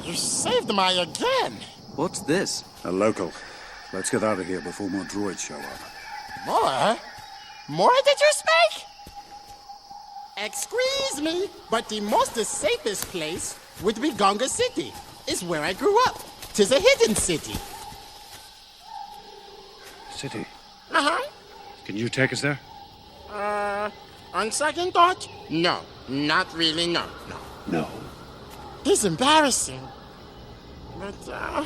You saved my again. What's this? A local. Let's get out of here before more droids show up. More? More did you speak? Excuse me, but the most safest place would be Gonga City. It's where I grew up. 'Tis a hidden city. City? Uh-huh. Can you take us there? On second thought, no. Not really, no. No. It's embarrassing. But,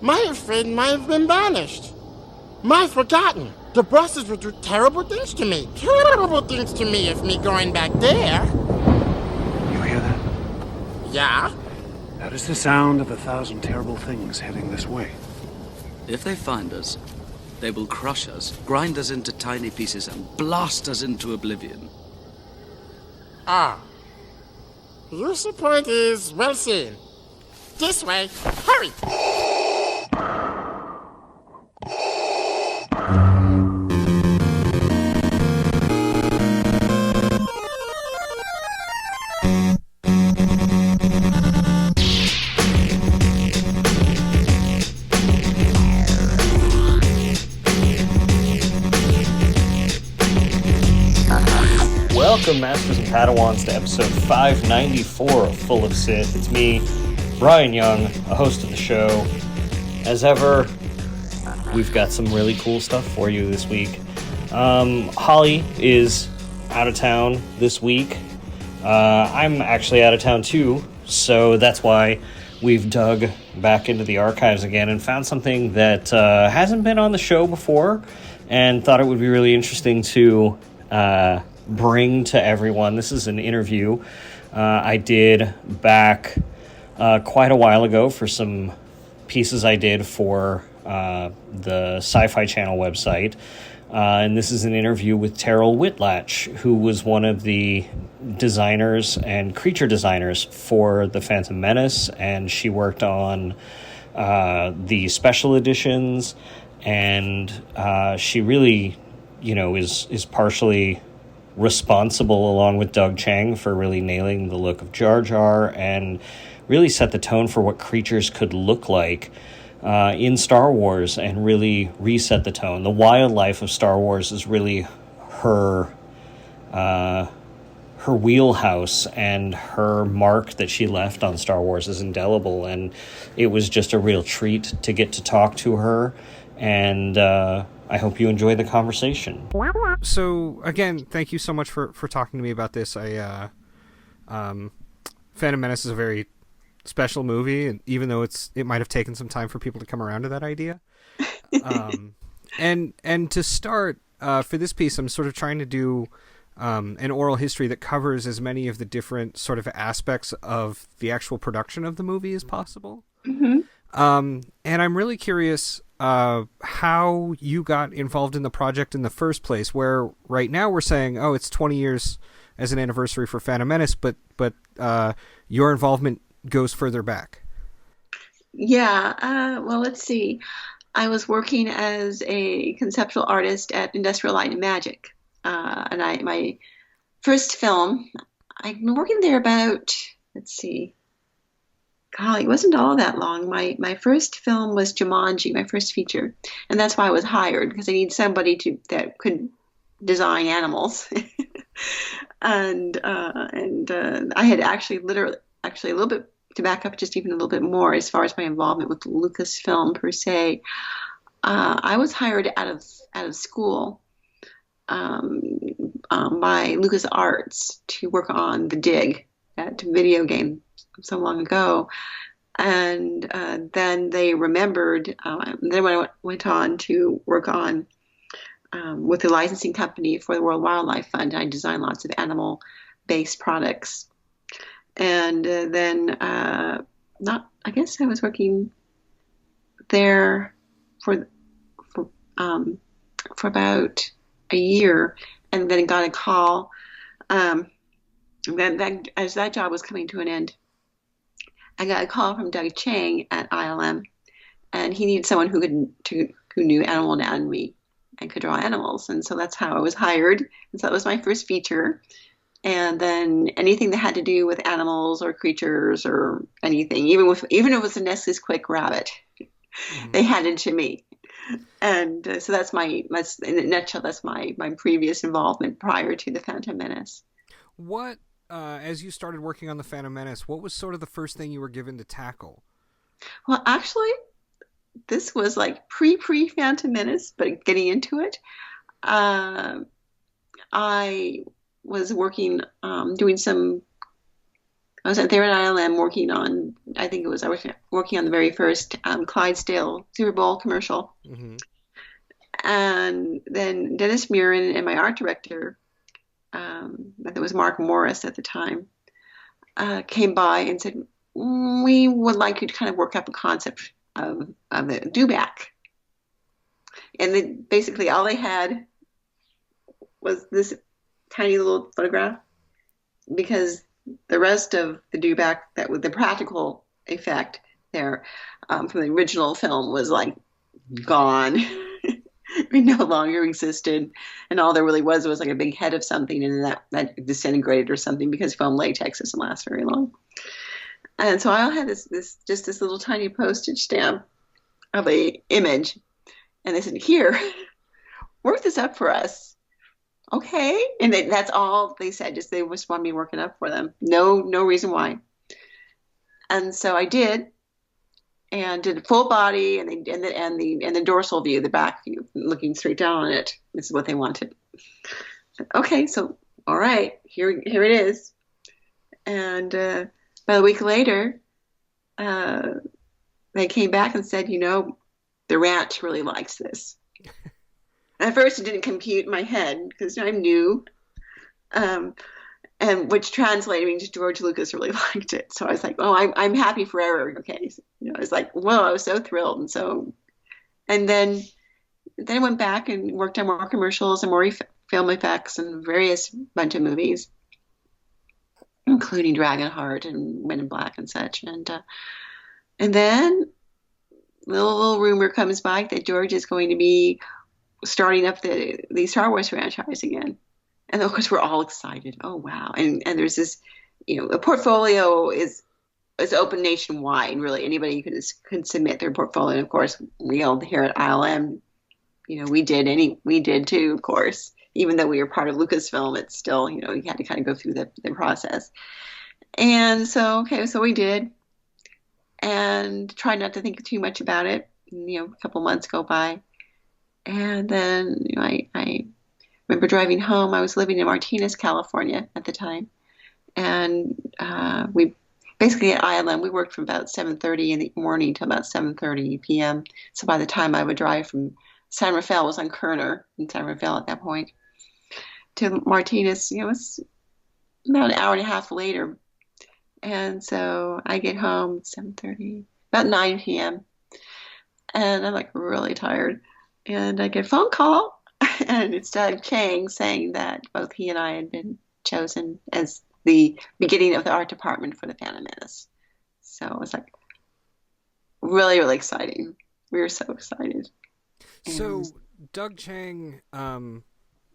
my friend might have been banished. My forgotten. The bosses would do terrible things to me. Terrible things to me if me going back there. You hear that? Yeah? That is the sound of 1,000 terrible things heading this way. If they find us, they will crush us, grind us into tiny pieces, and blast us into oblivion. Ah. Your point is well seen. This way. Hurry! Welcome, Masters and Padawans, to episode 594 of Full of Sith. It's me, Bryan Young, a host of the show. As ever, we've got some really cool stuff for you this week. Holly is out of town this week. I'm actually out of town too, so that's why we've dug back into the archives again and found something that hasn't been on the show before, and thought it would be really interesting to bring to everyone. This is an interview I did back quite a while ago for some pieces I did for the Sci-Fi Channel website. And this is an interview with Terryl Whitlatch, who was one of the designers and creature designers for the Phantom Menace, and she worked on the special editions, and she really, is partially responsible, along with Doug Chiang, for really nailing the look of Jar Jar and really set the tone for what creatures could look like in Star Wars, and really reset the tone. The wildlife of Star Wars is really her wheelhouse, and her mark that she left on Star Wars is indelible, and it was just a real treat to get to talk to her, and I hope you enjoy the conversation. So, again, thank you so much for talking to me about this. Phantom Menace is a very special movie, and even though it might have taken some time for people to come around to that idea. And to start, for this piece, I'm sort of trying to do an oral history that covers as many of the different sort of aspects of the actual production of the movie as possible. Mm-hmm. And I'm really curious how you got involved in the project in the first place, where right now we're saying, oh, it's 20 years as an anniversary for Phantom Menace, but your involvement goes further back. Yeah, well, let's see. I was working as a conceptual artist at Industrial Light and Magic. And my first film, I've been working there about, let's see, golly, it wasn't all that long. My first film was Jumanji, my first feature. And that's why I was hired, because I need somebody that could design animals. and I had actually a little bit, to back up just even a little bit more as far as my involvement with Lucasfilm per se, I was hired out of school by LucasArts to work on the Dig, that video game so long ago, and then they remembered. Then I went on to work on with the licensing company for the World Wildlife Fund. I designed lots of animal-based products. And then, I guess I was working there for about a year, and then got a call. And then as that job was coming to an end, I got a call from Doug Chiang at ILM, and he needed someone who knew animal anatomy and could draw animals. And so that's how I was hired. And so that was my first feature. And then anything that had to do with animals or creatures or anything, even if it was a Nestle's Quick rabbit, they handed to me. And so that's in a nutshell, that's my previous involvement prior to the Phantom Menace. What, as you started working on the Phantom Menace, what was sort of the first thing you were given to tackle? Well, actually, this was like pre Phantom Menace, but getting into it, I was working, doing some. I was there at ILM working on. I was working on the very first Clydesdale Super Bowl commercial, and then Dennis Murin and my art director, that was Mark Morris at the time, came by and said, "We would like you to kind of work up a concept of the dewback." And basically all they had was this tiny little photograph, because the rest of the dewback, that with the practical effect there from the original film, was like gone. It no longer existed, and all there really was like a big head of something, and that disintegrated or something, because foam latex doesn't last very long. And so I had this little tiny postage stamp of a image, and they said, "Here, work this up for us." Okay, and that's all they said. Just they just wanted me to work it up for them. No reason why. And so I did, and did full body, and the dorsal view, the back view, looking straight down on it. This is what they wanted. Okay, so all right, here it is. And about a week later, they came back and said, the ranch really likes this. At first, it didn't compute in my head because I'm new, and which translated means George Lucas really liked it. So I was like, "Oh, I'm happy forever." Okay, I was like, "Whoa!" I was so thrilled, and then I went back and worked on more commercials and more film effects and various bunch of movies, including Dragonheart and Men in Black and such. And then little rumor comes by that George is going to be starting up the Star Wars franchise again. And of course we're all excited. Oh wow. And there's this, the portfolio is open nationwide, really. Anybody can submit their portfolio. And of course we all here at ILM, we did too, of course. Even though we were part of Lucasfilm, it's still, you had to kind of go through the process. And so we did, and tried not to think too much about it. A couple months go by. And then I remember driving home. I was living in Martinez, California at the time. And we basically at ILM, we worked from about 7:30 in the morning till about 7:30 p.m. So by the time I would drive from San Rafael, was on Kerner in San Rafael at that point, to Martinez, it was about an hour and a half later. And so I get home at 7:30, about 9 p.m. And I'm like really tired. And I get a phone call, and it's Doug Chang saying that both he and I had been chosen as the beginning of the art department for the Phantom Menace. So it was like really, really exciting. We were so excited. So Doug Chang,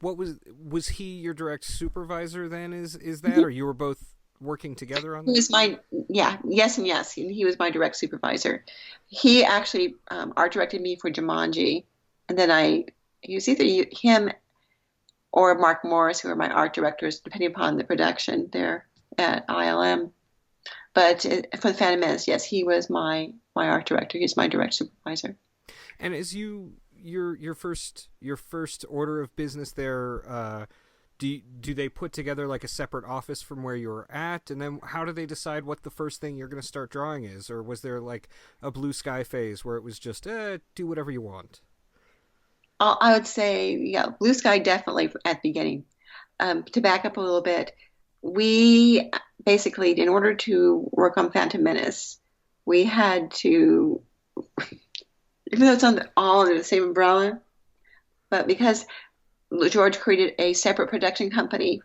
what was he your direct supervisor then? Is that, or you were both working together on that? He was yes and yes. He was my direct supervisor. He actually art directed me for Jumanji. And then he was either him or Mark Morris, who are my art directors, depending upon the production there at ILM. But for the Phantom Menace, yes, he was my art director. He's my direct supervisor. And as your first order of business there, do they put together like a separate office from where you were at? And then how do they decide what the first thing you're going to start drawing is? Or was there like a blue sky phase where it was just, do whatever you want? I would say, yeah, blue sky definitely at the beginning. To back up a little bit, we basically, in order to work on Phantom Menace, we had to, even though it's all under the same umbrella, but because George created a separate production company,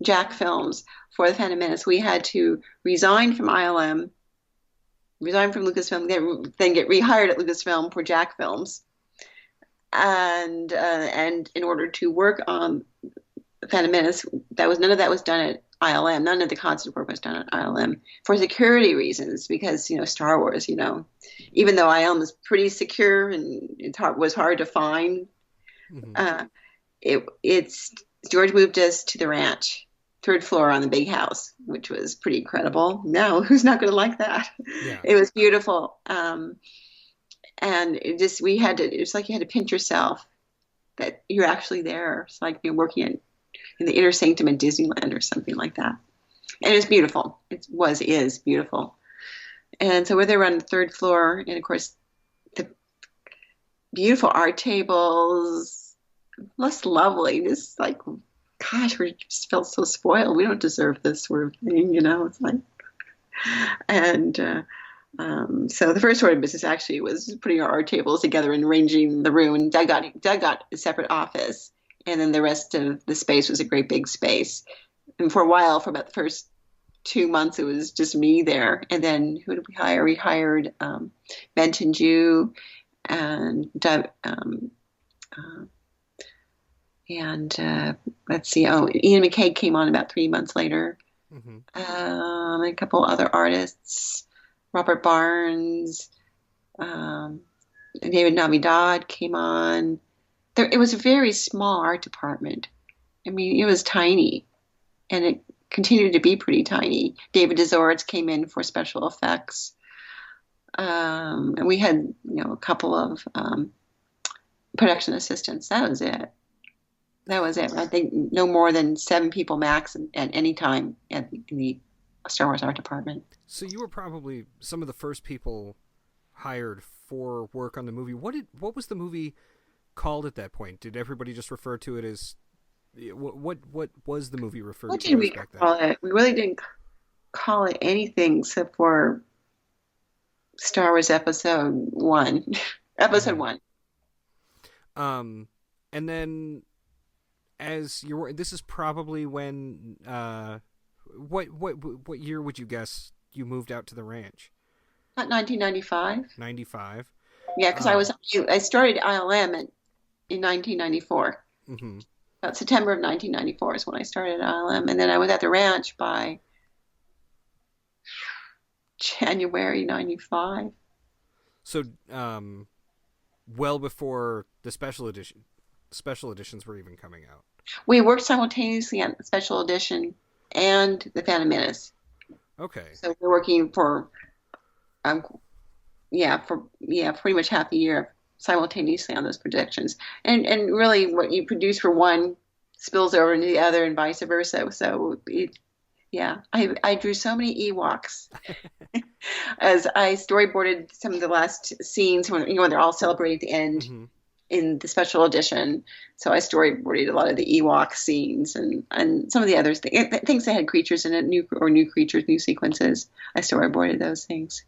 Jack Films, for the Phantom Menace, we had to resign from ILM, resign from Lucasfilm, then get rehired at Lucasfilm for Jack Films. And in order to work on Phantom Menace, none of that was done ILM. None of the concept work was done at ILM for security reasons, because Star Wars. Even though ILM is pretty secure and was hard to find, Mm-hmm. it's George moved us to the ranch, third floor on the big house, which was pretty incredible. No, who's not going to like that? Yeah. It was beautiful, and it's like you had to pinch yourself that you're actually there. It's like you're working in the inner sanctum in Disneyland or something like that. And it's beautiful. Is beautiful. And so we're there on the third floor, and of course the beautiful art tables, just lovely. Just like, gosh, we just felt so spoiled. We don't deserve this sort of thing, It's like, and so the first order of business actually was putting our art tables together and arranging the room. And Doug got a separate office, and then the rest of the space was a great big space. And for a while, for about the first 2 months, it was just me there. And then who did we hire? We hired Benton Jew and Doug, let's see. Oh, Ian McCaig came on about 3 months later. Mm-hmm. A couple other artists, Robert Barnes, David Navidad came on. It was a very small art department. I mean, it was tiny, and it continued to be pretty tiny. David Dezorz came in for special effects, and we had a couple of production assistants. That was it. I think no more than 7 people max at any time in the Star Wars art department. So you were probably some of the first people hired for work on the movie. What was the movie called at that point? Did everybody just refer to it as what was the movie referred What to did we back then? call it? We really didn't call it anything except for Star Wars Episode 1. Episode 1. And then this is probably when what year would you guess you moved out to the ranch? Not 1995. 95. Yeah, because I started ILM in 1994. Mm-hmm. About September of 1994 is when I started ILM, and then I was at the ranch by January 95. So, well before the special editions were even coming out. We worked simultaneously on the special edition and the Phantom Menace. Okay. So we're working for pretty much half the year simultaneously on those projections. And really what you produce for one spills over into the other and vice versa. So I drew so many Ewoks as I storyboarded some of the last scenes when they're all celebrating at the end. Mm-hmm. In the special edition. So I storyboarded a lot of the Ewok scenes and some of the others, things that had creatures in it, new creatures, new sequences. I storyboarded those things.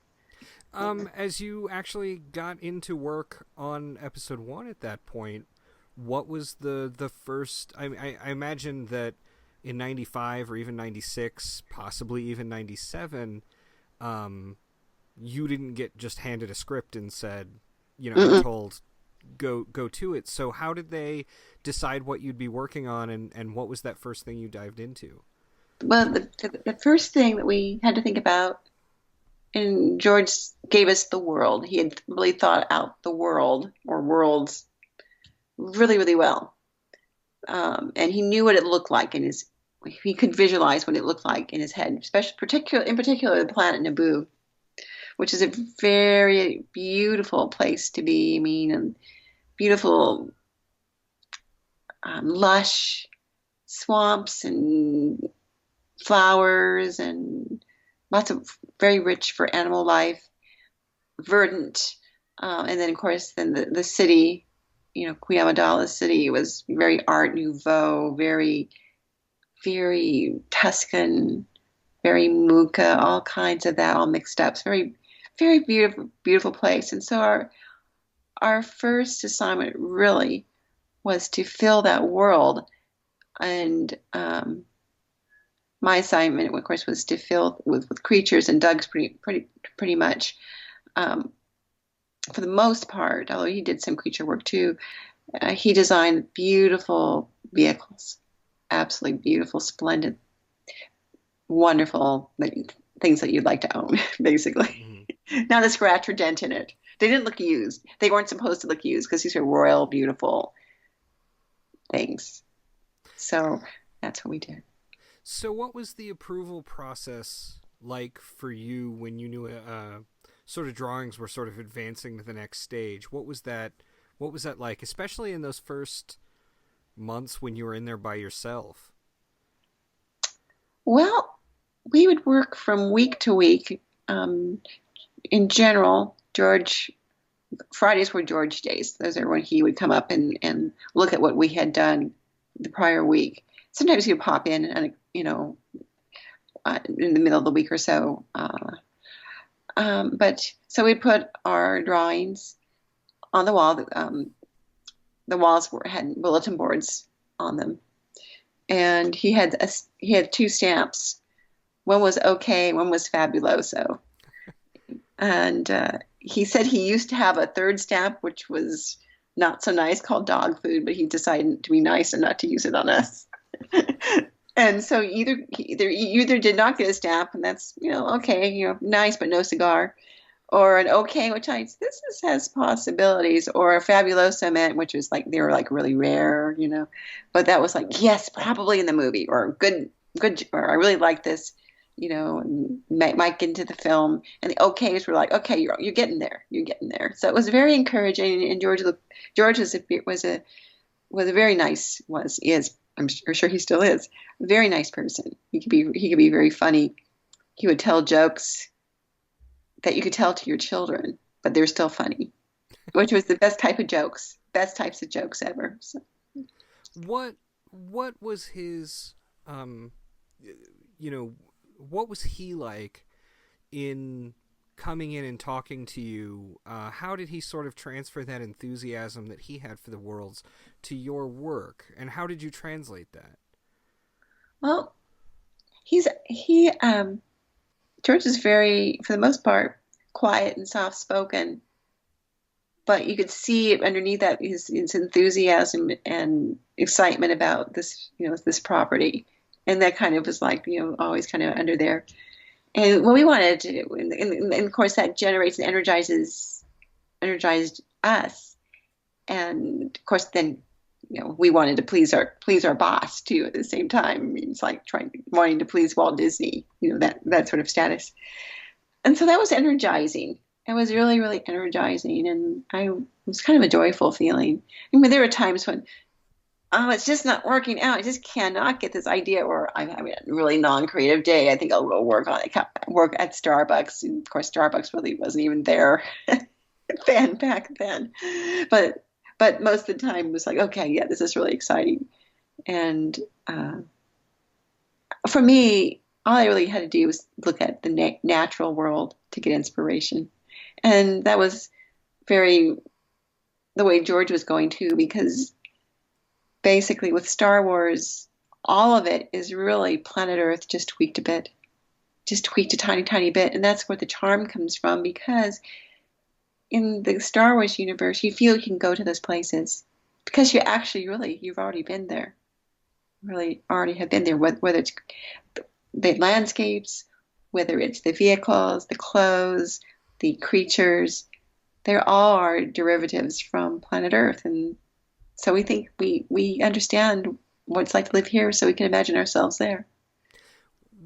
As you actually got into work on episode 1 at that point, what was the first... I imagine that in 95 or even 96, possibly even 97, you didn't get just handed a script and said, told... go to it. So how did they decide what you'd be working on, and what was that first thing you dived into? Well, the first thing that we had to think about, and George gave us the world. He had really thought out the world or worlds really, really well. And he knew what it looked like he could visualize what it looked like in his head, in particular the planet Naboo, which is a very beautiful place to be. I mean, beautiful, lush swamps and flowers and lots of very rich for animal life, verdant. And then, of course, the city, Queen Amidala's city was very Art Nouveau, very, very Tuscan, very Mucha, all kinds of that, all mixed up. It's very, very beautiful, beautiful place. And so our first assignment really was to fill that world. And my assignment, of course, was to fill with creatures, and Doug's pretty much, for the most part, although he did some creature work too, he designed beautiful vehicles, absolutely beautiful, splendid, wonderful things that you'd like to own, basically. Not a scratch or dent in it. They didn't look used. They weren't supposed to look used because these are royal, beautiful things. So that's what we did. So what was the approval process like for you when you knew sort of drawings were sort of advancing to the next stage? What was that like, especially in those first months when you were in there by yourself? Well, we would work from week to week. In general, Fridays were George days. Those are when he would come up and look at what we had done the prior week. Sometimes he would pop in and, in the middle of the week or so. But so we put our drawings on the wall. The walls had bulletin boards on them, and he had 2 stamps. One was okay, one was fabuloso. And he said he used to have a 3rd stamp, which was not so nice, called dog food, but he decided to be nice and not to use it on us. And so you either did not get a stamp, and that's, okay, nice, but no cigar, or an okay, which has possibilities, or a fabuloso meant, which was like, they were like really rare, but that was like, yes, probably in the movie, or good, or I really like this, and might get into the film. And the okays were like, okay, you're getting there, So it was very encouraging. And George was a very nice, is, I'm sure he still is, a very nice person. He could be very funny. He would tell jokes that you could tell to your children, but they're still funny, which was the best types of jokes ever. So. What was his, what was he like in coming in and talking to you? How did he sort of transfer that enthusiasm that he had for the worlds to your work, and how did you translate that? Well, George is very, for the most part, quiet and soft-spoken, but you could see underneath that his enthusiasm and excitement about this, this property. And that kind of was like, always kind of under there. And what we wanted to do, and of course that generates and energized us. And of course then, we wanted to please our boss too at the same time. I mean, it's like wanting to please Walt Disney, that sort of status. And so that was energizing. It was really, really energizing. And it was kind of a joyful feeling. I mean, there were times when, it's just not working out. I just cannot get this idea, or I'm having a really non-creative day. I think I'll go work at Starbucks. And of course, Starbucks really wasn't even there back then. But most of the time it was like, okay, yeah, this is really exciting. And for me, all I really had to do was look at the natural world to get inspiration. And that was very the way George was going too, because basically with Star Wars, all of it is really planet Earth just tweaked a bit, just tweaked a tiny, tiny bit. And that's where the charm comes from, because in the Star Wars universe, you feel you can go to those places because you've already been there, really already have been there, whether it's the landscapes, whether it's the vehicles, the clothes, the creatures, they're all our derivatives from planet Earth. And so we think we understand what it's like to live here, so we can imagine ourselves there.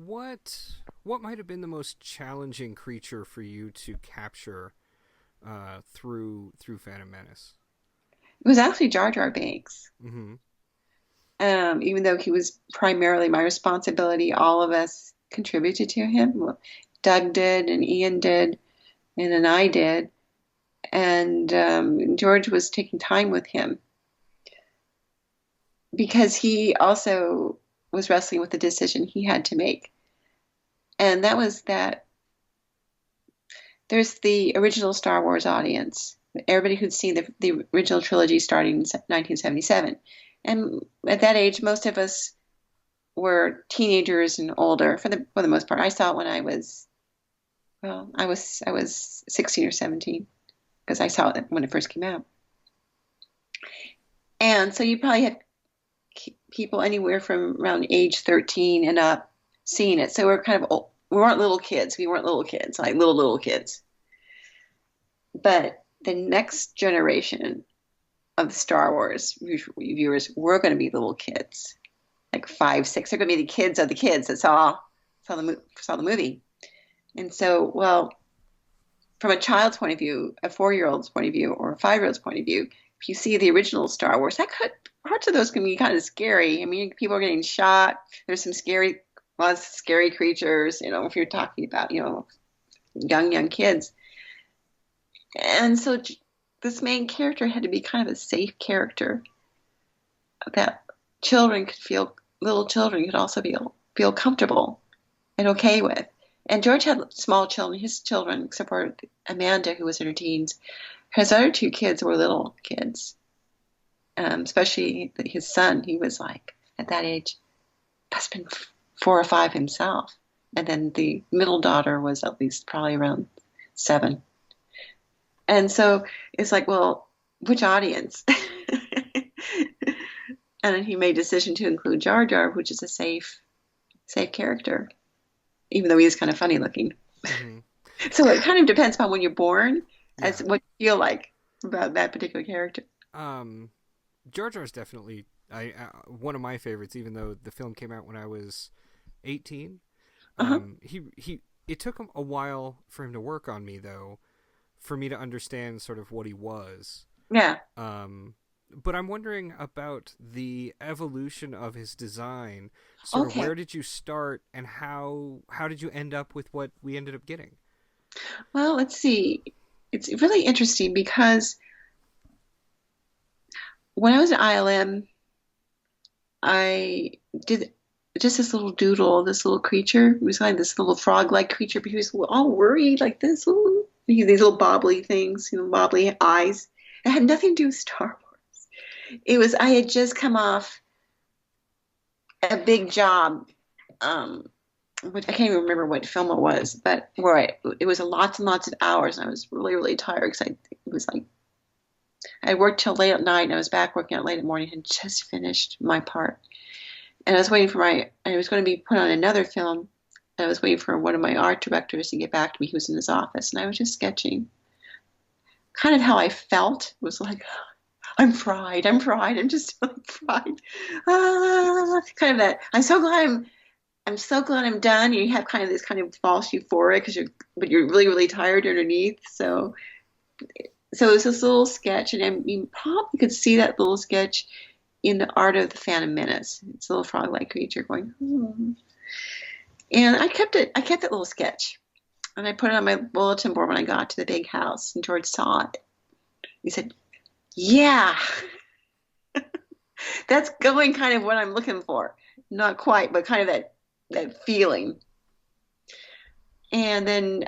What might have been the most challenging creature for you to capture through Phantom Menace? It was actually Jar Jar Binks. Mm-hmm. Even though he was primarily my responsibility, all of us contributed to him. Well, Doug did, and Ian did, and then I did. And George was taking time with him, because he also was wrestling with the decision he had to make. And that was that there's the original Star Wars audience, everybody who'd seen the original trilogy starting in 1977. And at that age, most of us were teenagers and older for the most part. I saw it when I was 16 or 17, because I saw it when it first came out. And so you probably had people anywhere from around age 13 and up seeing it. So we're kind of old. We weren't little kids. We weren't little kids, like little kids. But the next generation of Star Wars viewers were going to be little kids, like 5, 6. They're going to be the kids of the kids that saw the movie. And so, well, from a child's point of view, a 4-year-old's point of view, or a 5-year-old's point of view, if you see the original Star Wars, parts of those can be kind of scary. I mean, people are getting shot. There's some lots of scary creatures, if you're talking about, young kids. And so this main character had to be kind of a safe character that little children could also feel comfortable and okay with. And George had small children, his children, except for Amanda, who was in her teens. His other 2 kids were little kids, especially his son. He was like, at that age, must have been 4 or 5 himself. And then the middle daughter was at least probably around 7. And so it's like, well, which audience? And then he made a decision to include Jar Jar, which is a safe character, even though he is kind of funny looking. Mm-hmm. So it kind of depends upon when you're born, as what you feel like about that particular character. Jar Jar is definitely one of my favorites, even though the film came out when I was 18. It took him a while for him to work on me, though, for me to understand sort of what he was. Yeah. But I'm wondering about the evolution of his design. Sort of where did you start, and how did you end up with what we ended up getting? Well, let's see. It's really interesting because when I was at ILM, I did just this little doodle, this little creature. It was like this little frog-like creature, but he was all worried, like this. These little bobbly things, bobbly eyes. It had nothing to do with Star Wars. I had just come off a big job, which I can't even remember what film it was, but it was lots and lots of hours, and I was really, really tired because it was like I worked till late at night, and I was back working out late in the morning and just finished my part. And I was waiting I was going to be put on another film, and I was waiting for one of my art directors to get back to me. He was in his office, and I was just sketching. Kind of how I felt was like, I'm fried, I'm just like fried. Kind of that. I'm so glad I'm done. You have kind of this kind of false euphoria but you're really, really tired underneath. So it's this little sketch, and you probably could see that little sketch in the art of the Phantom Menace. It's a little frog-like creature going, And I kept that little sketch, and I put it on my bulletin board when I got to the big house, and George saw it. He said, yeah, that's going kind of what I'm looking for. Not quite, but kind of that feeling. And then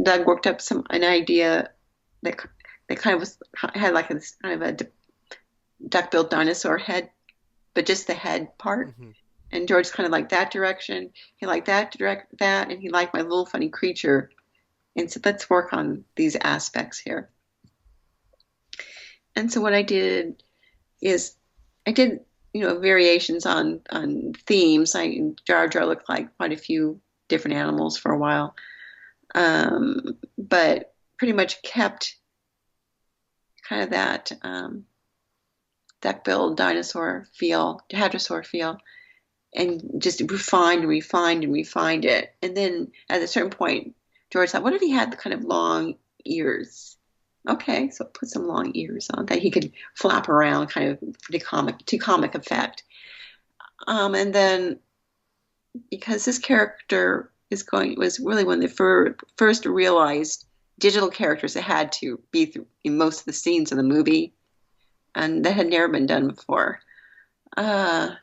Doug worked up an idea that kind of had like this kind of a duck-billed dinosaur head, but just the head part. Mm-hmm. And George kind of liked that direction. He liked that, and he liked my little funny creature. And so let's work on these aspects here. And so what I did is variations on themes. Jar Jar looked like quite a few different animals for a while, but pretty much kept kind of that duck-billed dinosaur feel, hadrosaur feel, and just refined it. And then at a certain point, George thought, what if he had the kind of long ears? Okay, so put some long ears on that he could flap around, kind of to comic effect. And then because this character was really one of the first realized digital characters that had to be in most of the scenes of the movie, and that had never been done before. That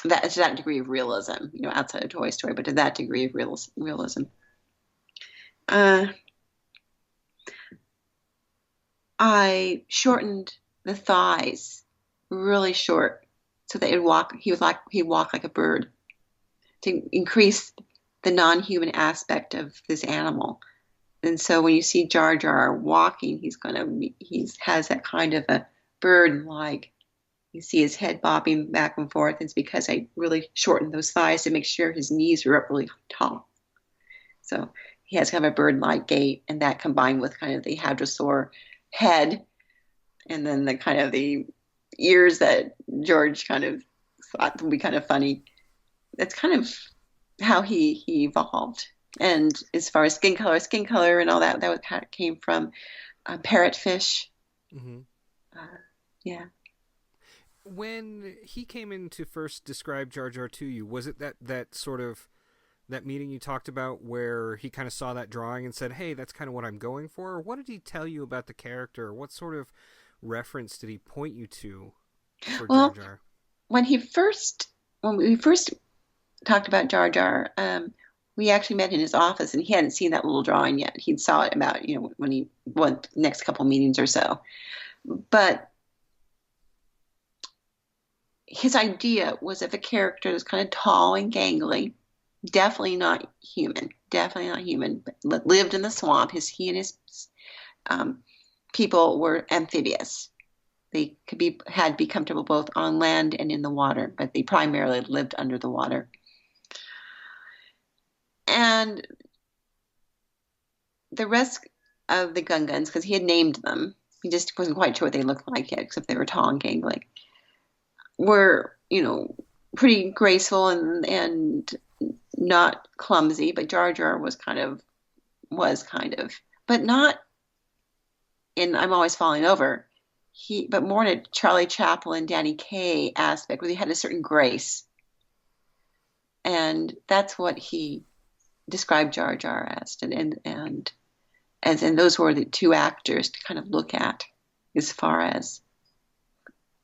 to that degree of realism, outside of Toy Story, but to that degree of realism. I shortened the thighs really short so that he'd walk like a bird, to increase the non-human aspect of this animal. And so when you see Jar Jar walking, he has that kind of a bird-like you see his head bobbing back and forth. It's because I really shortened those thighs to make sure his knees were up really tall. So he has kind of a bird-like gait, and that combined with kind of the hadrosaur head, and then the kind of the ears that George kind of thought would be kind of funny. That's kind of how he evolved. And as far as skin color and all that, that was how it came from parrotfish. Mm-hmm. Yeah. When he came in to first describe Jar Jar to you, was it that sort of that meeting you talked about where he kind of saw that drawing and said, "Hey, that's kind of what I'm going for"? Or what did he tell you about the character? What sort of reference did he point you to for Jar Jar? When we first talked about Jar Jar, we actually met in his office, and he hadn't seen that little drawing yet. He'd saw it about, when he went the next couple meetings or so. But his idea was of a character that's kind of tall and gangly, definitely not human, but lived in the swamp. He and his people were amphibious. They had to be comfortable both on land and in the water, but they primarily lived under the water. And the rest of the Gungans, because he had named them, he just wasn't quite sure what they looked like yet, except they were tall and gangly, were, pretty graceful and not clumsy, but Jar Jar was kind of, but not in I'm Always Falling Over. But more in a Charlie Chaplin, Danny Kaye aspect, where he had a certain grace. And that's what he described Jar Jar as. And those were the two actors to kind of look at as far as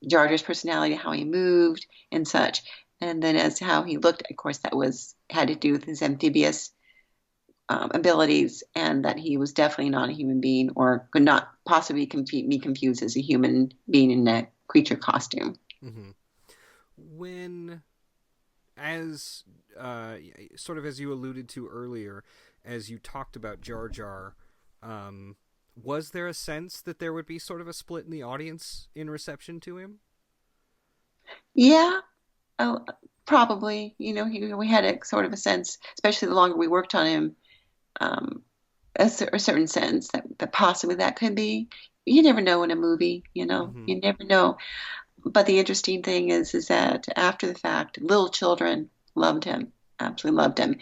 Jar Jar's personality, how he moved and such. And then as how he looked, of course, that had to do with his amphibious abilities, and that he was definitely not a human being, or could not possibly be confused as a human being in a creature costume. Mm-hmm. When, as sort of as you alluded to earlier, as you talked about Jar Jar, was there a sense that there would be sort of a split in the audience in reception to him? Yeah, probably. We had a sort of a sense, especially the longer we worked on him, a certain sense that possibly that could be. You never know in a movie, Mm-hmm. You never know. But the interesting thing is that after the fact, little children loved him, absolutely loved him.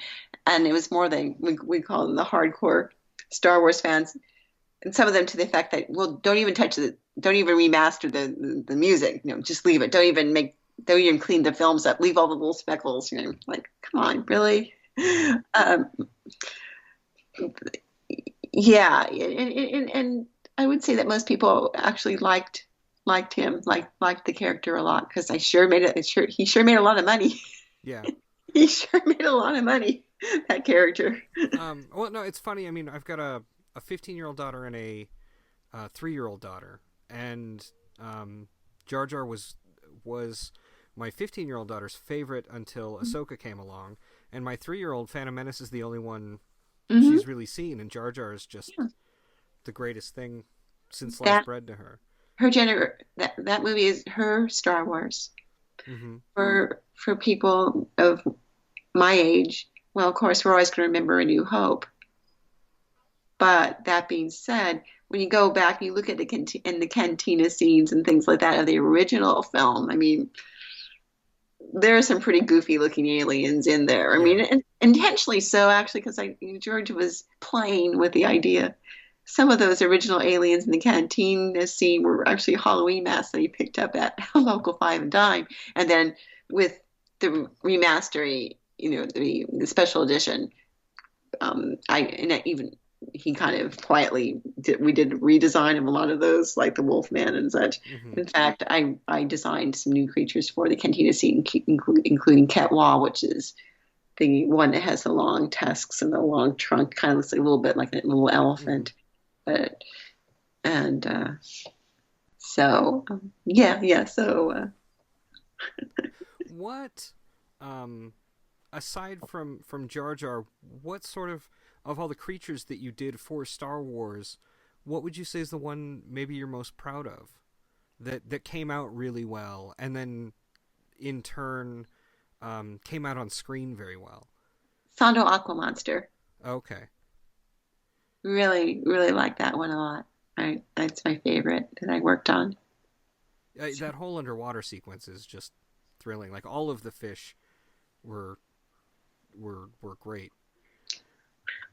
And it was more we call them the hardcore Star Wars fans. And some of them to the effect that, well, don't even remaster the music, just leave it. Don't even clean the films up. Leave all the little speckles, like, come on, really? Yeah, and I would say that most people actually liked him, liked the character a lot, because he sure made a lot of money. Yeah, he sure made a lot of money. That character. Well, no, it's funny. I mean, I've got a 15-year-old daughter and a 3-year-old daughter, and Jar Jar was my 15-year-old daughter's favorite until Ahsoka came along, and my 3-year-old Phantom Menace is the only one she's really seen, and Jar Jar is just the greatest thing since sliced bread to her. That movie is her Star Wars. Mm-hmm. For people of my age, well, of course, we're always going to remember A New Hope. But that being said, when you go back and you look at the cantina scenes and things like that of the original film, I mean, there are some pretty goofy looking aliens in there. I mean, and intentionally so, actually, because George was playing with the idea. Some of those original aliens in the canteen scene were actually Halloween masks that he picked up at Local 5 and Dime. And then with the remastering, the special edition, he kind of quietly we did redesign of a lot of those, like the Wolfman and such. Mm-hmm. In fact, I designed some new creatures for the cantina scene, including Ketwa, which is the one that has the long tusks and the long trunk, kind of looks like a little bit like a little elephant. Mm-hmm. So what, aside from Jar Jar, what sort of all the creatures that you did for Star Wars, what would you say is the one maybe you're most proud of? that came out really well, and then in turn came out on screen very well? Sando Aqua Monster. Okay. Really, really like that one a lot. That's my favorite that I worked on. That whole underwater sequence is just thrilling. Like, all of the fish were great.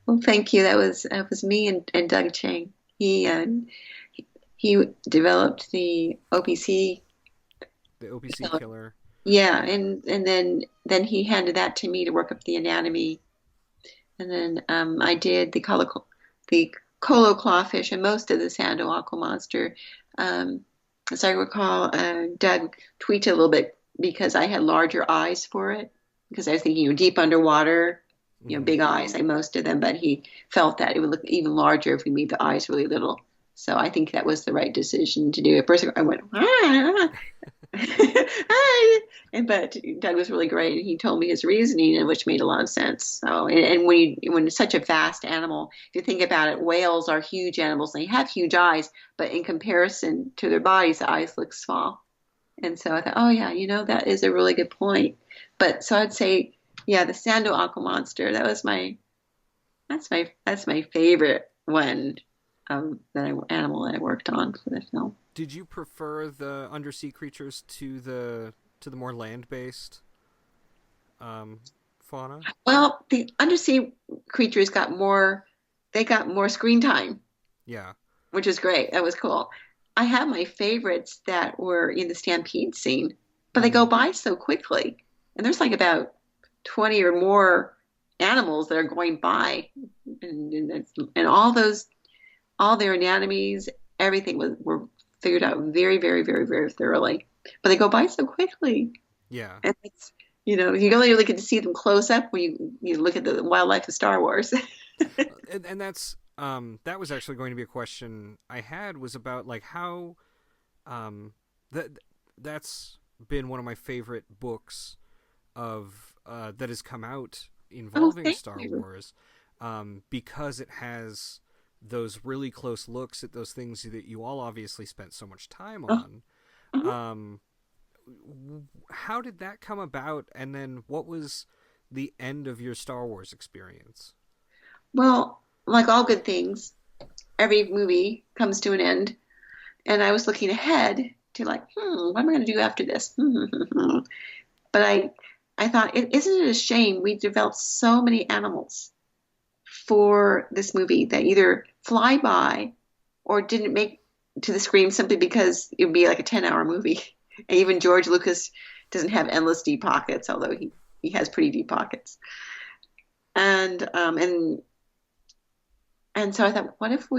Well, thank you. That was me and Doug Chang. He developed the OPC. The OPC killer. Yeah, and then he handed that to me to work up the anatomy, and then I did the colo clawfish and most of the Sando Aqua Monster. As I recall, Doug tweaked it a little bit because I had larger eyes for it, because I was thinking, deep underwater, big eyes, like most of them, but he felt that it would look even larger if we made the eyes really little. So I think that was the right decision to do. At first I went, but Doug was really great, and he told me his reasoning, and which made a lot of sense. So, and when it's such a vast animal, if you think about it, whales are huge animals, and they have huge eyes, but in comparison to their bodies, the eyes look small. And so I thought, oh yeah, that is a really good point. But so I'd say, yeah, the Sando Aqua Monster, that's my favorite one. Animal that I worked on for the film. Did you prefer the undersea creatures to the more land-based fauna? Well, the undersea creatures got more screen time. Yeah. Which was great. That was cool. I have my favorites that were in the stampede scene, but they go by so quickly. And there's like about 20 or more animals that are going by, and all their anatomies, everything were figured out very, very, very, very thoroughly. But they go by so quickly. Yeah. And it's, you only really get to see them close up when you look at the wildlife of Star Wars. and that's that was actually going to be a question I had, was about like how that's been one of my favorite books of that has come out involving Star Wars, because it has those really close looks at those things that you all obviously spent so much time on. How did that come about, and then what was the end of your Star Wars experience? Well, like all good things, every movie comes to an end, and I was looking ahead to like, what am I going to do after this? But I thought, isn't it a shame we developed so many animals for this movie that either fly by or didn't make to the screen simply because it would be like a 10-hour movie. And even George Lucas doesn't have endless deep pockets, although he has pretty deep pockets. And so I thought, what if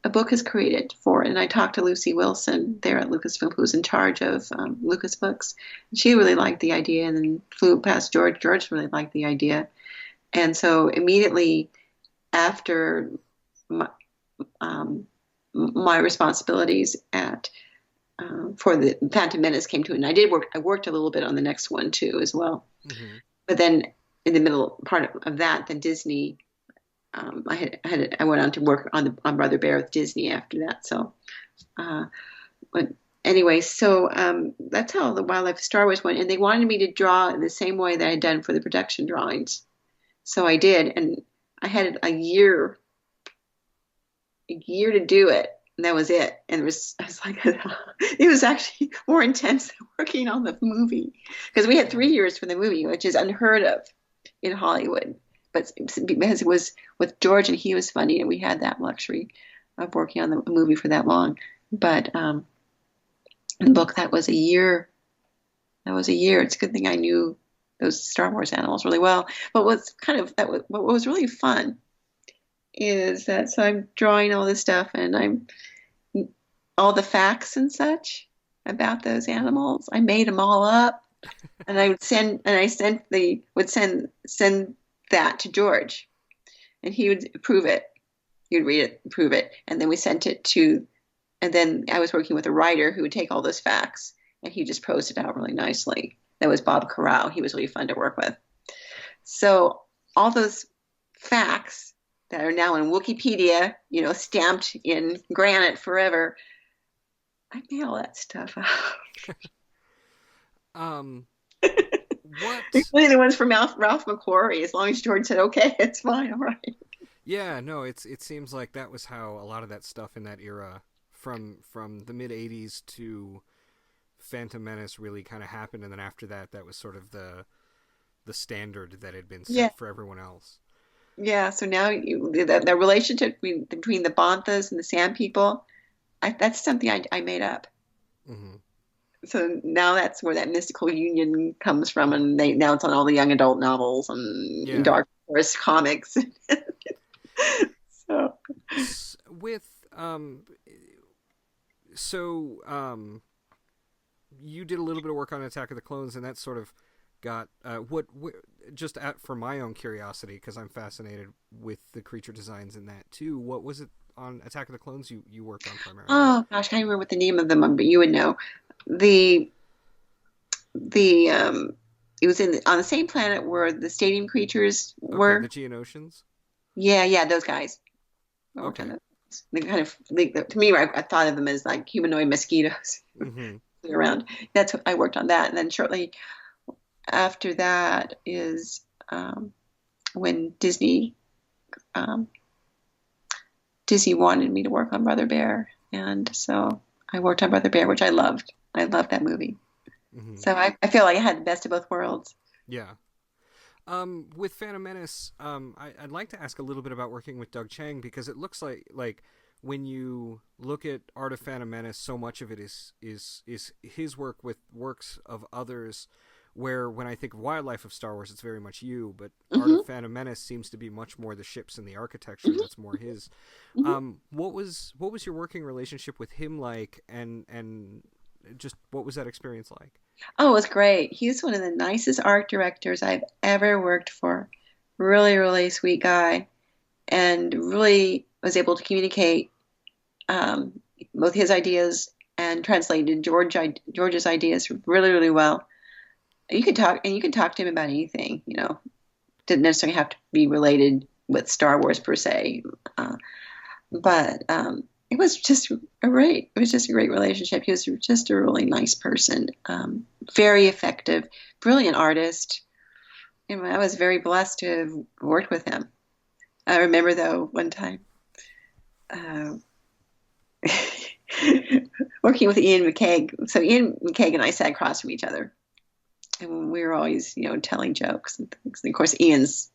a book is created for it? And I talked to Lucy Wilson there at Lucasfilm, who was in charge of Lucas Books. And she really liked the idea, and then flew past George. George really liked the idea. And so immediately after my responsibilities for the Phantom Menace came to an end, I worked a little bit on the next one too as well. Mm-hmm. But then in the middle part of that, then Disney, I went on to work on Brother Bear with Disney after that. So, but anyway, so that's how the Wildlife of Star Wars went, and they wanted me to draw in the same way that I had done for the production drawings. So I did, and I had a year to do it, and that was it. And it was actually more intense than working on the movie, because we had 3 years for the movie, which is unheard of in Hollywood. But because it was with George and he was funny, and we had that luxury of working on the movie for that long. But in the book, that was a year. It's a good thing I knew those Star Wars animals really well. But what was really fun is that, so I'm drawing all this stuff, and I'm all the facts and such about those animals. I made them all up, and I would send that to George, and he would approve it. He would read it, approve it, and then we sent it to. And then I was working with a writer who would take all those facts, and he just prosed it out really nicely. That was Bob Corral. He was really fun to work with. So all those facts that are now in Wikipedia, stamped in granite forever. I made all that stuff out. What? Including the ones from Ralph McQuarrie. As long as George said, "Okay, it's fine, all right." Yeah, no, it seems like that was how a lot of that stuff in that era, from the mid '80s to Phantom Menace, really kind of happened, and then after that, that was sort of the standard that had been set for everyone else. Yeah. So now the relationship between the Banthas and the Sand People, that's something I made up. Mm-hmm. So now that's where that mystical union comes from, and now it's on all the young adult novels and Dark Horse comics. So with you did a little bit of work on Attack of the Clones, and that sort of got for my own curiosity, because I'm fascinated with the creature designs in that too. What was it on Attack of the Clones you worked on primarily? Oh gosh, I can't remember what the name of them, but you would know. It was on the same planet where the stadium creatures were. The Geonosians? Yeah, those guys. Okay. They kind of, to me, I thought of them as like humanoid mosquitoes around. That's what I worked on that, and then shortly after that is when Disney wanted me to work on Brother Bear, and so I worked on Brother Bear, which I loved. I loved that movie. Mm-hmm. So I feel like I had the best of both worlds. Yeah. With Phantom Menace, I'd like to ask a little bit about working with Doug Chiang, because it looks like when you look at Art of Phantom Menace, so much of it is his work with works of others, where when I think of Wildlife of Star Wars, it's very much you, but Art of Phantom Menace seems to be much more the ships and the architecture. That's more his. What was your working relationship with him like, and just what was that experience like? Oh, it was great. He's one of the nicest art directors I've ever worked for. Really, really sweet guy, and really was able to communicate both his ideas and translated George's ideas really, really well. You could talk to him about anything. Didn't necessarily have to be related with Star Wars per se, but it was just a great relationship. He was just a really nice person, very effective, brilliant artist. I was very blessed to have worked with him. I remember, though, one time working with Ian McCaig. So Ian McCaig and I sat across from each other, and we were always, telling jokes and things. And of course, Ian's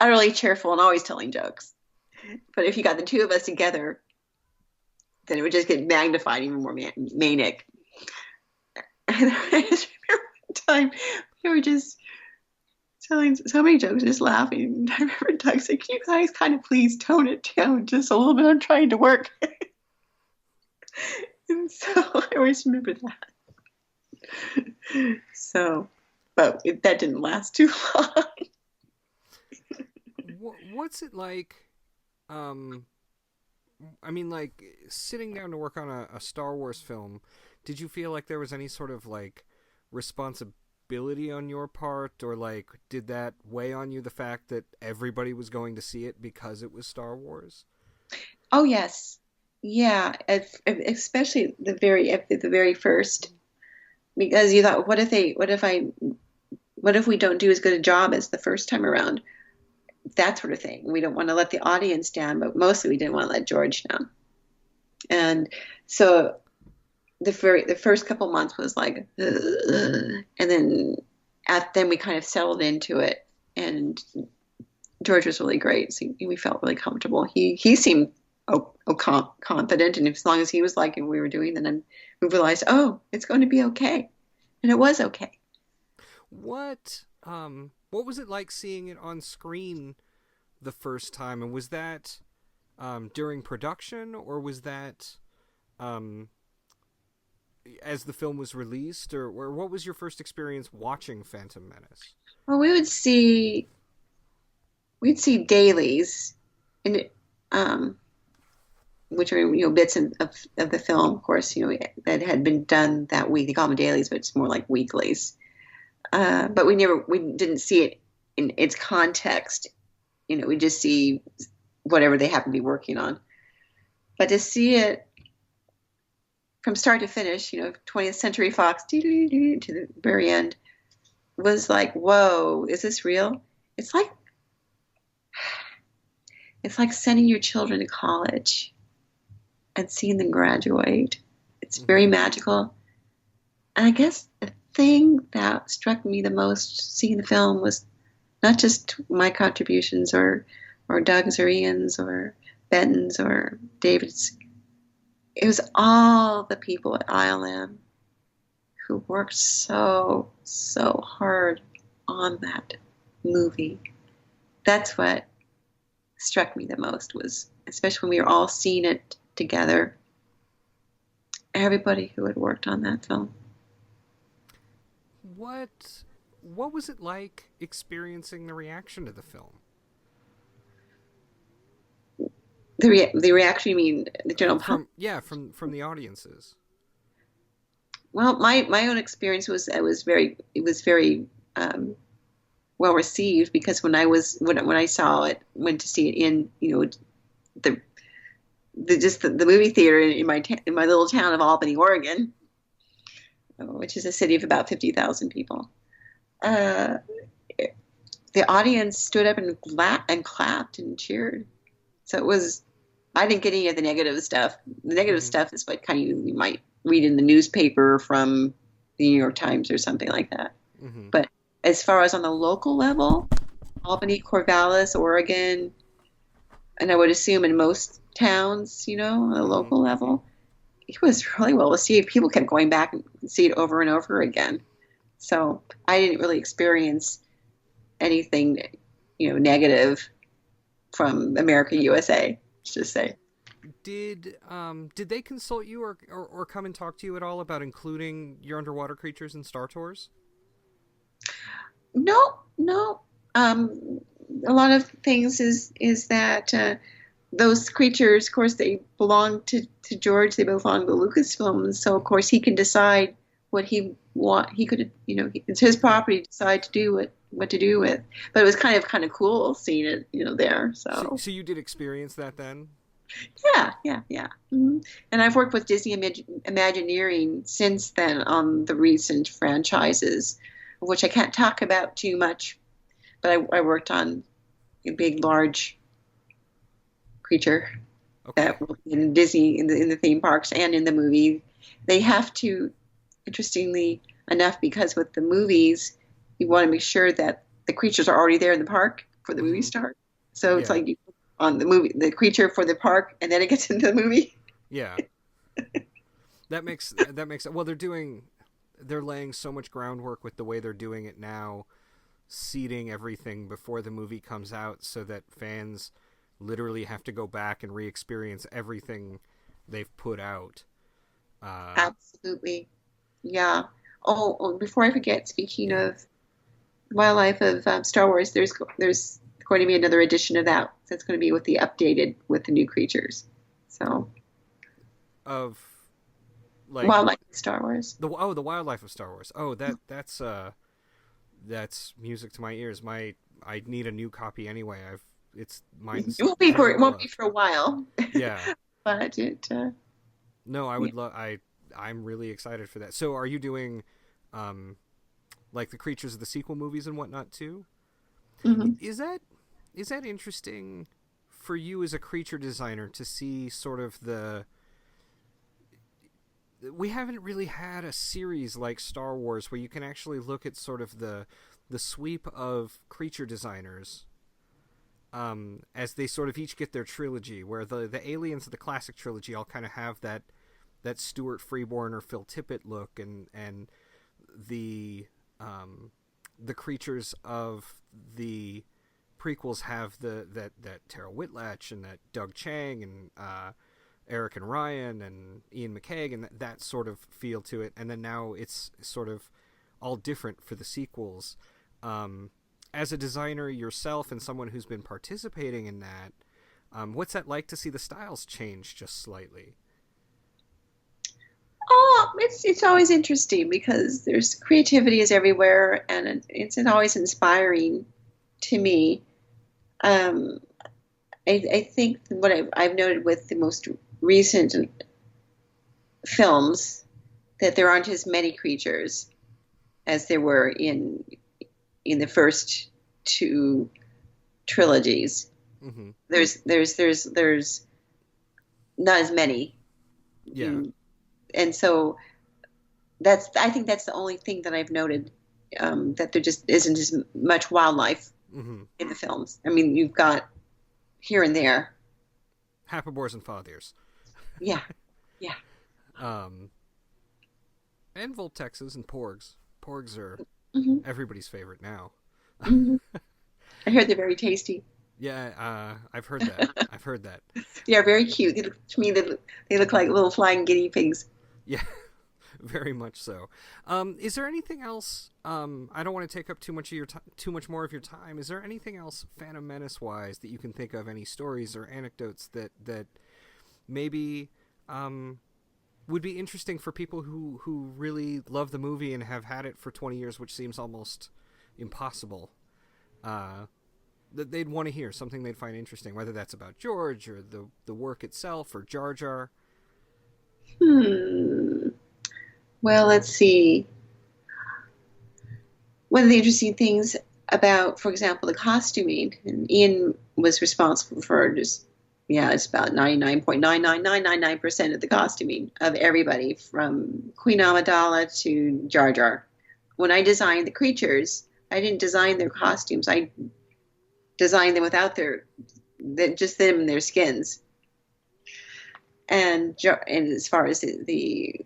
utterly cheerful and always telling jokes. But if you got the two of us together, then it would just get magnified even more manic. And I just remember one time we were just telling so many jokes, just laughing. And I remember Doug saying, "Can you guys kind of please tone it down just a little bit? I'm trying to work." And so I always remember that. So, but that didn't last too long. What's it like? I mean, like, sitting down to work on a Star Wars film, did you feel like there was any sort of, like, responsibility on your part, or, like, did that weigh on you, the fact that everybody was going to see it because it was Star Wars? Oh, yes. Yeah, especially the very first, because you thought, what if we don't do as good a job as the first time around? That sort of thing. We don't want to let the audience down, but mostly we didn't want to let George down. And so the first couple months was like, and then we kind of settled into it, and George was really great. So we felt really comfortable. He seemed confident, and as long as he was liking what we were doing, then we realized, oh, it's going to be okay, and it was okay. What was it like seeing it on screen the first time? And was that during production, or was that as the film was released, or what was your first experience watching Phantom Menace? Well, we'd see dailies, and which are bits of the film, of course, that had been done that week. They call them dailies, but it's more like weeklies. But we didn't see it in its context we just see whatever they happen to be working on. But to see it from start to finish, 20th Century Fox to the very end was like, whoa, is this real? It's like sending your children to college and seeing them graduate. It's very magical. And I guess the thing that struck me the most seeing the film was not just my contributions or Doug's or Ian's or Benton's or David's. It was all the people at ILM who worked so hard on that movie. That's what struck me the most, was especially when we were all seeing it together, everybody who had worked on that film. What was it like experiencing the reaction to the film? The reaction, you mean the general public? From the audiences. Well, my own experience was very well received, because when I saw it, went to see it in the movie theater in my little town of Albany, Oregon, which is a city of about 50,000 people. The audience stood up and clapped and cheered. So I didn't get any of the negative stuff. The negative stuff is what kind of you might read in the newspaper from the New York Times or something like that. Mm-hmm. But as far as on the local level, Albany, Corvallis, Oregon, and I would assume in most towns, on the local level, it was really well received. People kept going back and see it over and over again. So I didn't really experience anything, negative from America, USA, let's just say. Did they consult you or come and talk to you at all about including your underwater creatures in Star Tours? No. A lot of things is that those creatures, of course, they belong to George. They belong to Lucasfilm, and so of course he can decide what he want. He could, it's his property to decide to do what to do with. But it was kind of cool seeing it, there. So you did experience that then? Yeah. Mm-hmm. And I've worked with Disney Imagineering since then on the recent franchises, which I can't talk about too much, but I worked on a big, large creature that in Disney, in the theme parks and in the movie. They have to, interestingly enough, because with the movies, you want to make sure that the creatures are already there in the park for the movie start. So it's like you put on the movie, the creature for the park, and then it gets into the movie. Yeah. That makes well, they're laying so much groundwork with the way they're doing it now, seeding everything before the movie comes out, so that fans literally have to go back and re-experience everything they've put out. Absolutely. Yeah. Oh, before I forget, speaking of Wildlife of Star Wars, there's going to be another edition of that. That's going to be with the new creatures. So. Of. Like Wildlife of Star Wars. The Wildlife of Star Wars. Oh, that's music to my ears. I need a new copy anyway. Mine's. It won't be for a while. Yeah. But it. No, I would love. I'm really excited for that. So, are you doing, like the creatures of the sequel movies and whatnot too? Mm-hmm. Is that interesting for you as a creature designer to see sort of the? We haven't really had a series like Star Wars where you can actually look at sort of the sweep of creature designers as they sort of each get their trilogy, where the aliens of the classic trilogy all kind of have that Stuart Freeborn or Phil Tippett look, and the creatures of the prequels have that Terryl Whitlatch and that Doug Chang and Eric and Ryan and Ian McKaig and that sort of feel to it, and then now it's sort of all different for the sequels. As a designer yourself and someone who's been participating in that, what's that like to see the styles change just slightly? Oh, it's always interesting because there's creativity is everywhere, and it's always inspiring to me. Um, I think what I've noted with the most recent films that there aren't as many creatures as there were in the first two trilogies. Mm-hmm. There's not as many. Yeah. And so I think that's the only thing that I've noted, that there just isn't as much wildlife Mm-hmm. in the films. I mean, you've got here and there. Hapabors and Fathiers. Yeah. Yeah. And Voltexes and Porgs. Porgs are Hmm. everybody's favorite now. Hmm. I heard they're very tasty. Yeah, I've heard that. I've heard that. They are very cute. To me, they look like little flying guinea pigs. Yeah, very much so. Is there anything else? I don't want to take up too much more of your time. Is there anything else Phantom Menace wise that you can think of? Any stories or anecdotes that maybe would be interesting for people who really love the movie and have had it for 20 years, which seems almost impossible. That they'd want to hear, something they'd find interesting, whether that's about George or the work itself or Jar Jar. Well, let's see. One of the interesting things about, for example, the costuming, and Ian was responsible for it's about 99.99999% of the costuming of everybody from Queen Amidala to Jar Jar. When I designed the creatures, I didn't design their costumes. I designed them without just them and their skins. And as far as the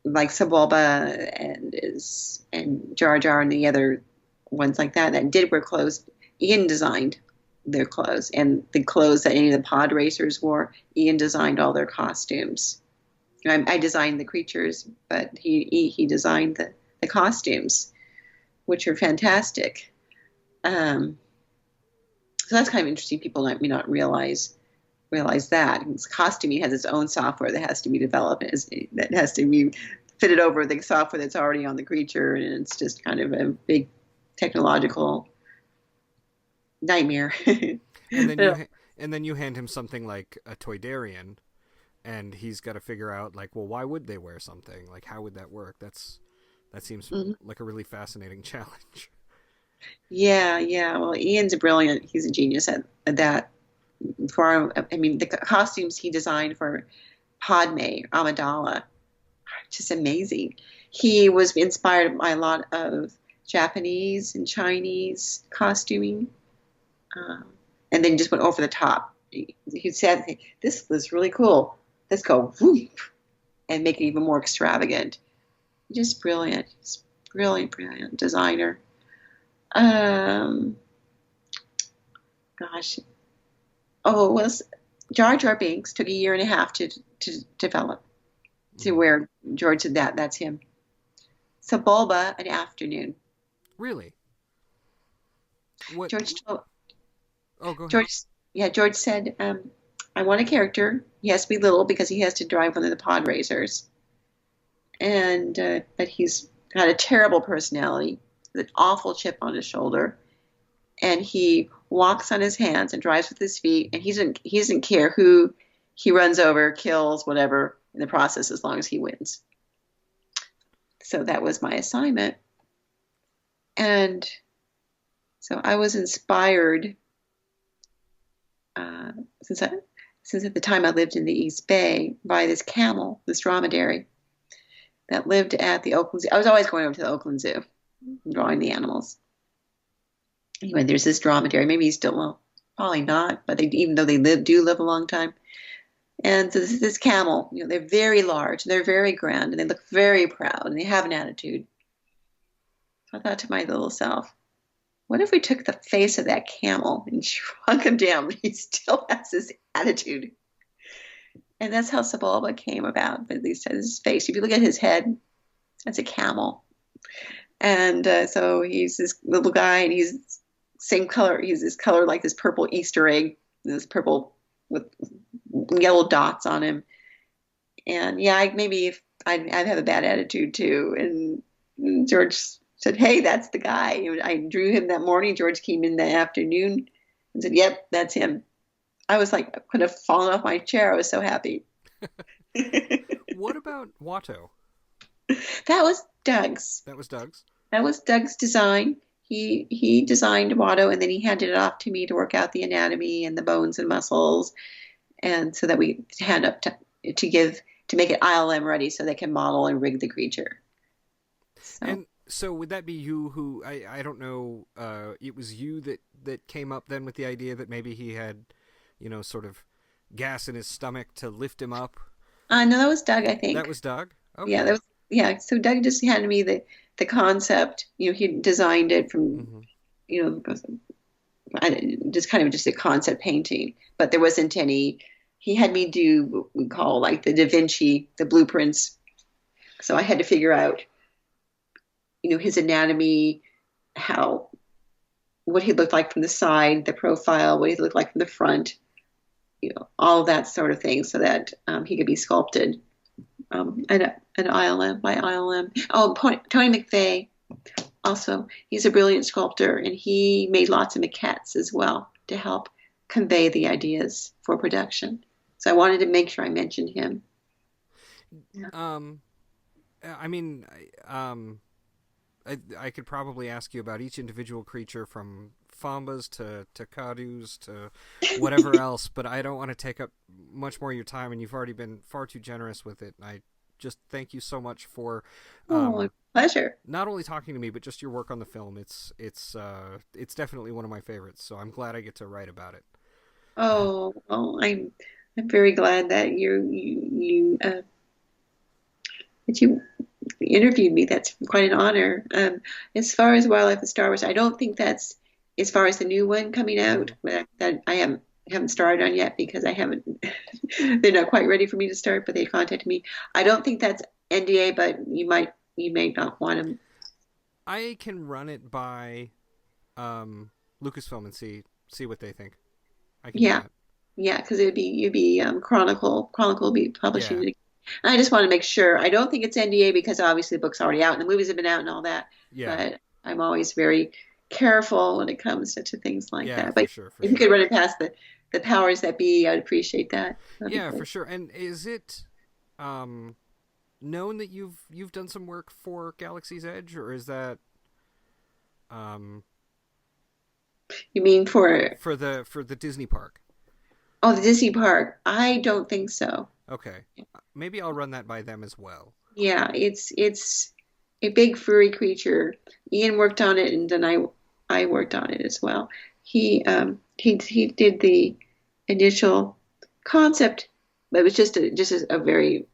like Sebulba and Jar Jar and the other ones like that did wear clothes, Ian designed their clothes, and the clothes that any of the pod racers wore, Ian designed all their costumes. I designed the creatures, but he designed the costumes, which are fantastic. So that's kind of interesting. People may not realize that costuming has its own software that has to be developed, that has to be fitted over the software that's already on the creature, and it's just kind of a big technological nightmare. And then you hand him something like a Toydarian, and he's got to figure out, like, well, why would they wear something? Like, how would that work? That seems like a really fascinating challenge. Yeah. Well, Ian's brilliant. He's a genius at that. The costumes he designed for Padme, Amidala, are just amazing. He was inspired by a lot of Japanese and Chinese costuming, and then just went over the top. He said, "This was really cool. Let's go whoop and make it even more extravagant." Just brilliant. Just brilliant designer. Gosh. Oh, well, Jar Jar Binks took a year and a half to develop, to where George said that's him. Sebulba, an afternoon. Really? What? George told, Oh, go ahead. George said, I want a character. He has to be little because he has to drive one of the pod racers. And but he's got a terrible personality, with an awful chip on his shoulder, and he walks on his hands and drives with his feet, and he doesn't care who he runs over, kills, whatever in the process, as long as he wins. So that was my assignment, and so I was inspired since at the time I lived in the East Bay by this camel, this dromedary that lived at the Oakland Zoo. I was always going over to the Oakland Zoo, drawing the animals. Anyway, there's this dromedary. Maybe he's still, well, probably not, but even though they do live a long time. And so this camel, they're very large, and they're very grand, and they look very proud, and they have an attitude. So I thought to my little self, what if we took the face of that camel and shrunk him down, but he still has this attitude? And that's how Sebulba came about, but at least has his face. If you look at his head, that's a camel. And so he's this little guy, and he's same color. He's this color like this purple Easter egg, this purple with yellow dots on him. And maybe if I'd have a bad attitude too. And George said, "Hey, that's the guy." I drew him that morning. George came in that afternoon, I said, "Yep, that's him." I was like, I could have fallen off my chair. I was so happy. What about Watto? That was Doug's. That was Doug's? That was Doug's design. He designed Watto, and then he handed it off to me to work out the anatomy and the bones and muscles, and so that we hand up to make it ILM ready, so they can model and rig the creature. And so would that be you who I don't know? It was you that came up then with the idea that maybe he had, sort of gas in his stomach to lift him up. No, that was Doug, I think. That was Doug? Okay. Yeah. So Doug just handed me the concept. He designed it from, just kind of just a concept painting, but there wasn't any. He had me do what we call like the Da Vinci, the blueprints. So I had to figure out, his anatomy, what he looked like from the side, the profile, what he looked like from the front, all of that sort of thing, so that he could be sculpted at ILM by ILM. Oh, Tony McVeigh, also, he's a brilliant sculptor, and he made lots of maquettes as well to help convey the ideas for production. So I wanted to make sure I mentioned him. I could probably ask you about each individual creature, from Fambas to Kadus to whatever else, but I don't want to take up much more of your time, and you've already been far too generous with it. I just thank you so much for pleasure. Not only talking to me, but just your work on the film. It's definitely one of my favorites, so I'm glad I get to write about it. Oh, well, I'm very glad that you interviewed me. That's quite an honor. As far as Wildlife and Star Wars, I don't think that's, as far as the new one coming out, that I haven't started on yet, because I haven't. They're not quite ready for me to start, but they contacted me. I don't think that's NDA, but you may not want to. I can run it by Lucasfilm and see what they think. I can do that. Yeah, because you'd be Chronicle will be publishing it. And I just want to make sure. I don't think it's NDA, because obviously the book's already out and the movies have been out and all that. Yeah. But I'm always very careful when it comes to things like that. But for if you could run it past the powers that be, I'd appreciate that. That'd for sure. And is it known that you've done some work for Galaxy's Edge, or is that you mean for the Disney park? Oh, the Disney park. I don't think so. Okay. Maybe I'll run that by them as well. Yeah, it's a big furry creature. Ian worked on it, and then I worked on it as well. He did the initial concept, but it was just a very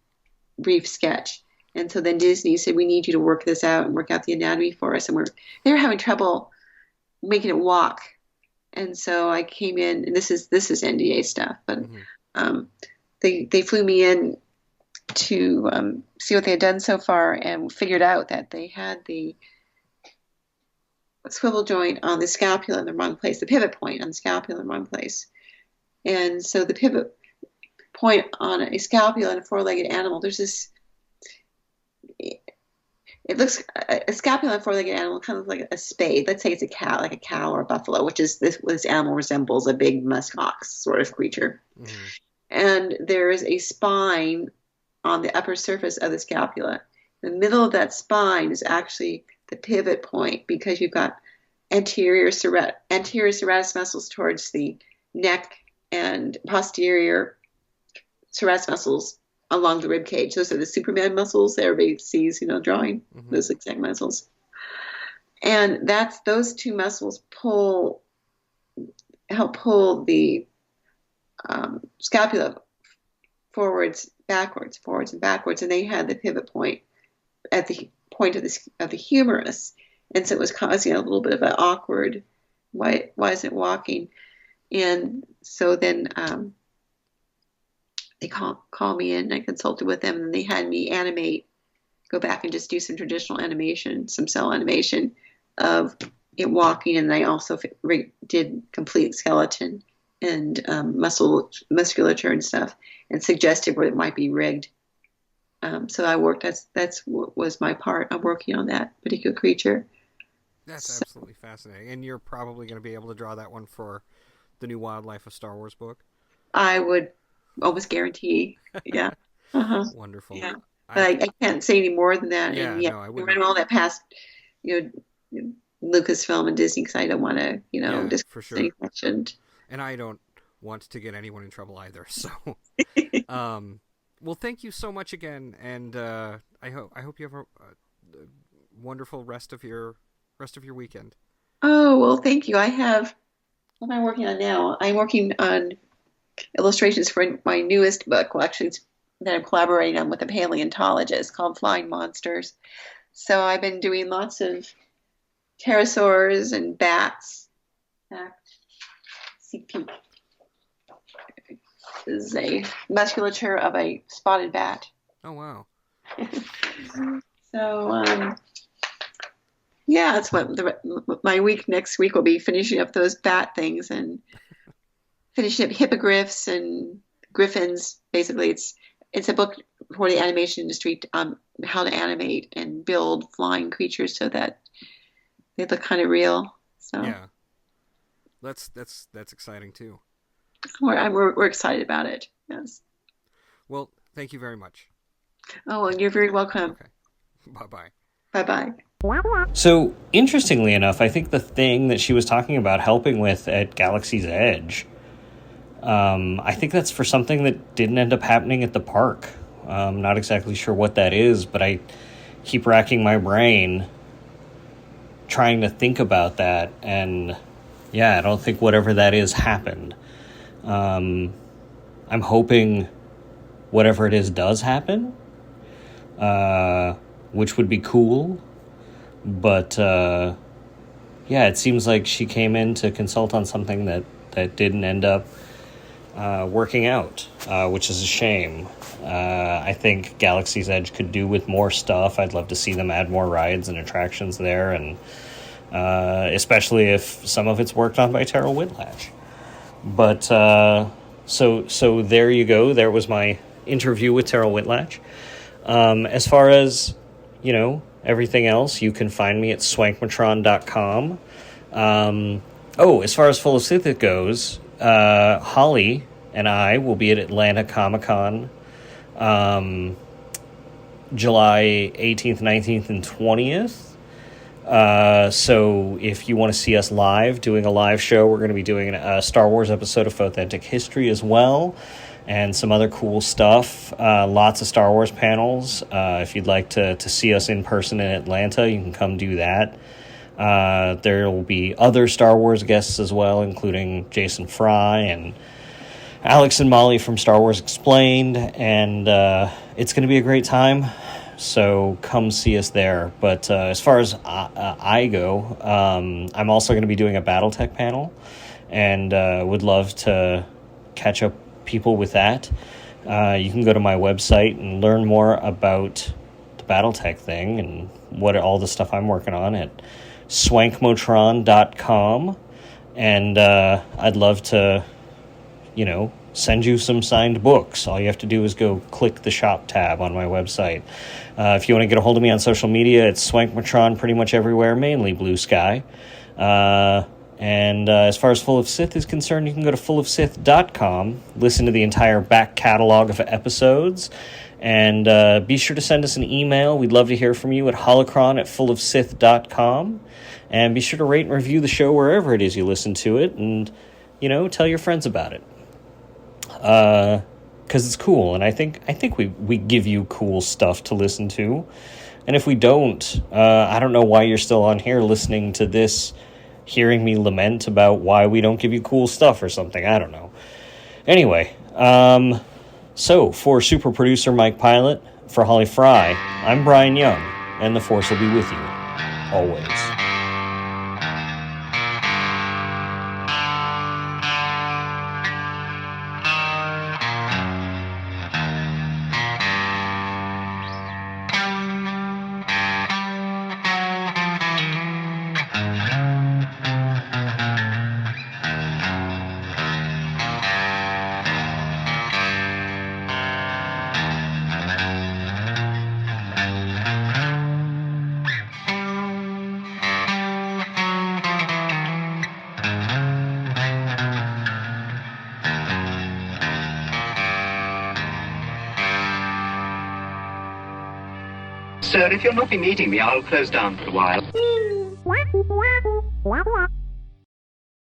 brief sketch. And so then Disney said, "We need you to work this out and work out the anatomy for us." And they were having trouble making it walk. And so I came in, and this is NDA stuff, but they flew me in to see what they had done so far, and figured out that they had the swivel joint on the scapula in the wrong place, the pivot point on the scapula in the wrong place. And so the pivot point on a scapula in a four-legged animal, there's this, it looks, a scapula in a four-legged animal kind of like a spade. Let's say it's a cow, like a cow or a buffalo, which is this animal resembles a big musk ox sort of creature. Mm-hmm. And there is a spine on the upper surface of the scapula. The middle of that spine is actually the pivot point, because you've got anterior serratus muscles towards the neck and posterior serratus muscles along the rib cage. Those are the Superman muscles that everybody sees, drawing, those exact muscles. And those two muscles help pull the scapula forwards, and backwards, and they had the pivot point at the point of the humerus, and so it was causing a little bit of an awkward. Why isn't it walking? And so then they call me in, and I consulted with them, and they had me go back and just do some traditional animation, some cell animation of it walking, and I also did complete skeleton and musculature and stuff, and suggested where it might be rigged. So I worked. That's what was my part. I'm working on that particular creature. That's absolutely fascinating, and you're probably going to be able to draw that one for the new Wildlife of Star Wars book? I would almost guarantee. Yeah. Uh-huh. Wonderful. Yeah. But I can't say any more than that. Yeah, And yeah, no, I we wouldn't. run all that past, Lucasfilm and Disney because I don't want to, Yeah, just for sure. anything I shouldn't. And I don't want to get anyone in trouble either. So, well, thank you so much again, and I hope you have a wonderful rest of your weekend. Oh, well, thank you. What am I working on now? I'm working on illustrations for my newest book. Well, actually, it's that I'm collaborating on with a paleontologist called Flying Monsters. So I've been doing lots of pterosaurs and bats. In fact, see, peek. This is a musculature of a spotted bat. Oh, wow. So, yeah, that's what my next week will be, finishing up those bat things and finishing up hippogriffs and griffins. Basically, it's a book for the animation industry, how to animate and build flying creatures so that they look kind of real. So yeah, that's exciting too. We're excited about it. Yes. Well, thank you very much. Oh, well, you're very welcome. Okay. Bye-bye. Bye-bye. So, interestingly enough, I think the thing that she was talking about helping with at Galaxy's Edge, I think that's for something that didn't end up happening at the park. I'm not exactly sure what that is, but I keep racking my brain trying to think about that, and yeah, I don't think whatever that is happened. I'm hoping whatever it is does happen, which would be cool. But, yeah, it seems like she came in to consult on something that didn't end up working out, which is a shame. I think Galaxy's Edge could do with more stuff. I'd love to see them add more rides and attractions there, and especially if some of it's worked on by Terryl Whitlatch. But, so there you go. There was my interview with Terryl Whitlatch. As far as, everything else, you can find me at swankmatron.com. As far as Full of Sith goes, Holly and I will be at Atlanta Comic-Con July 18th, 19th, and 20th. So if you want to see us live, doing a live show, we're going to be doing a Star Wars episode of Authentic History as well, and some other cool stuff. Lots of Star Wars panels. If you'd like to see us in person in Atlanta, you can come do that. There will be other Star Wars guests as well, including Jason Fry and Alex and Molly from Star Wars Explained, and it's going to be a great time. So come see us there. But as far as I go, I'm also going to be doing a BattleTech panel, and would love to catch up people with that. You can go to my website and learn more about the BattleTech thing and what all the stuff I'm working on at swankmotron.com. And I'd love to, send you some signed books. All you have to do is go click the shop tab on my website. If you want to get a hold of me on social media, it's Swankmatron pretty much everywhere, mainly Blue Sky. And as far as Full of Sith is concerned, you can go to fullofsith.com, listen to the entire back catalog of episodes, and be sure to send us an email. We'd love to hear from you at holocron@fullofsith.com. And be sure to rate and review the show wherever it is you listen to it, and, tell your friends about it. Because it's cool, and I think we give you cool stuff to listen to. And if we don't, I don't know why you're still on here listening to this, hearing me lament about why we don't give you cool stuff or something. I don't know. Anyway, so for super producer Mike Pilot, for Holly Fry, I'm Bryan Young, and the Force will be with you always. Sir, if you'll not be needing me, I'll close down for a while.